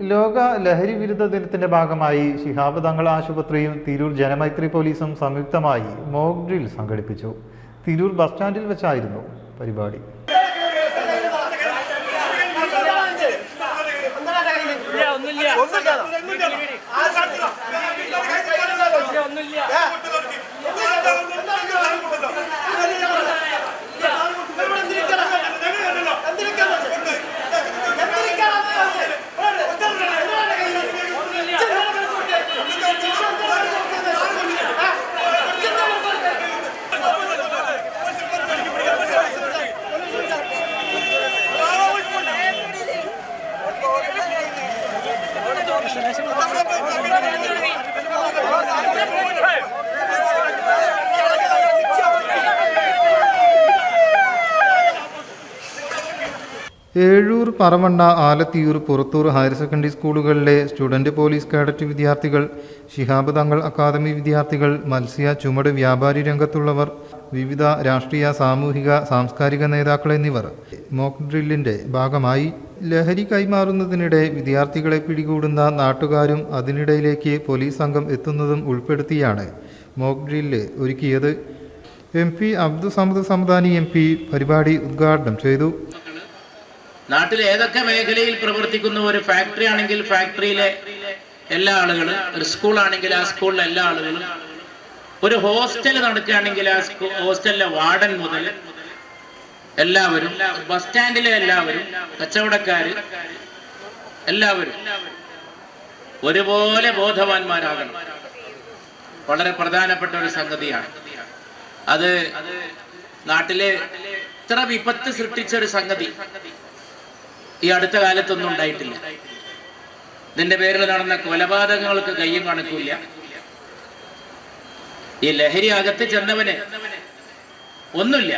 ലോക ലഹരി വിരുദ്ധ ദിനത്തിന്റെ ഭാഗമായി ശിഹാബ് തങ്ങൾ ആശുപത്രിയും തിരൂർ ജനമൈത്രി പോലീസും സംയുക്തമായി മോക്ക് ഡ്രിൽ സംഘടിപ്പിച്ചു. തിരൂർ ബസ് സ്റ്റാൻഡിൽ വെച്ചായിരുന്നു പരിപാടി. ഏഴൂർ, പറവണ്ണ, ആലത്തിയൂർ, പുറത്തൂർ ഹയർ സെക്കൻഡറി സ്കൂളുകളിലെ സ്റ്റുഡന്റ് പോലീസ് കേഡറ്റ് വിദ്യാർത്ഥികൾ, ശിഹാബ് തങ്ങൾ അക്കാദമി വിദ്യാർത്ഥികൾ, മത്സ്യ ചുമട് വ്യാപാരി രംഗത്തുള്ളവർ, വിവിധ രാഷ്ട്രീയ, സാമൂഹിക, സാംസ്കാരിക നേതാക്കൾ എന്നിവർ മോക്ക് ഡ്രില്ലിന്റെ ഭാഗമായി. ലഹരി കൈമാറുന്നതിനിടെ വിദ്യാർത്ഥികളെ പിടികൂടുന്ന നാട്ടുകാരും അതിനിടയിലേക്ക് പോലീസ് സംഘം എത്തുന്നതും ഉൾപ്പെടുത്തിയാണ് മോക്ക് ഡ്രില്ല് ഒരുക്കിയത്. MP അബ്ദുൽ സമദ് സമദാനി MP പരിപാടി ഉദ്ഘാടനം ചെയ്തു. നാട്ടിൽ ഏതൊക്കെ മേഖലയിൽ പ്രവർത്തിക്കുന്ന ഒരു ഫാക്ടറി ആണെങ്കിൽ ഫാക്ടറിയിലെ എല്ലാ ആളുകളും, ഒരു സ്കൂളാണെങ്കിൽ ആ സ്കൂളിലെ എല്ലാ ആളുകളും, ഒരു ഹോസ്റ്റൽ നടക്കുകയാണെങ്കിൽ ആ ഹോസ്റ്റലിലെ വാർഡൻ മുതൽ എല്ലാവരും, ബസ് സ്റ്റാൻഡിലെ എല്ലാവരും, കച്ചവടക്കാര് എല്ലാവരും ഒരുപോലെ ബോധവാന്മാരാകണം. വളരെ പ്രധാനപ്പെട്ട ഒരു സംഗതിയാണ് അത്. നാട്ടിലെ ഇത്ര വിപത്ത് സൃഷ്ടിച്ച ഒരു സംഗതി ഈ അടുത്ത കാലത്തൊന്നും ഉണ്ടായിട്ടില്ല. ഇതിന്റെ പേരിൽ നടന്ന കൊലപാതകങ്ങൾക്ക് കയ്യും കണക്കില്ല. ഈ ലഹരി അകത്ത് ചെന്നവന് ഒന്നുമില്ല,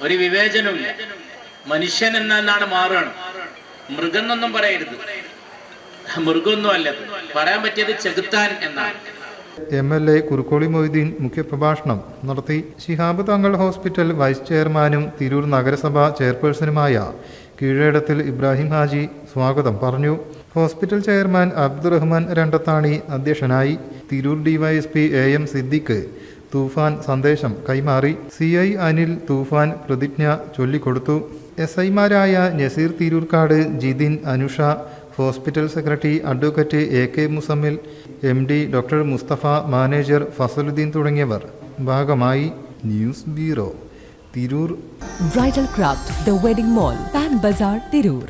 ഒരു വിവേചനമില്ല. മനുഷ്യൻ എന്നാണ് മാറുകയാണ്. മൃഗം എന്നൊന്നും പറയരുത്, മൃഗമൊന്നും അല്ലത്. പറയാൻ പറ്റിയത് ചെകുത്താൻ എന്നാണ്. MLA കുറുക്കോളി മൊയ്തീൻ മുഖ്യപ്രഭാഷണം നടത്തി. ശിഹാബ് തങ്ങൾ ഹോസ്പിറ്റൽ വൈസ് ചെയർമാനും തിരൂർ നഗരസഭ ചെയർപേഴ്സണുമായ കീഴേടത്തിൽ ഇബ്രാഹിം ഹാജി സ്വാഗതം പറഞ്ഞു. ഹോസ്പിറ്റൽ ചെയർമാൻ അബ്ദുറഹ്മാൻ രണ്ടത്താണി അധ്യക്ഷനായി. തിരൂർ DYSP AM സിദ്ദിഖ് തൂഫാൻ സന്ദേശം കൈമാറി. CI അനിൽ തൂഫാൻ പ്രതിജ്ഞ ചൊല്ലിക്കൊടുത്തു. SI മാരായ Nazeer Tirurkkad, Jithin, Anusha, hospital secretary advocate AK Musammil, MD doctor Musthafa, manager Fasaluddeen തുടങ്ങിയവർ ഭാഗമായി. News bureau, Tirur. Bridal craft, the wedding mall, Pan Bazar, Tirur.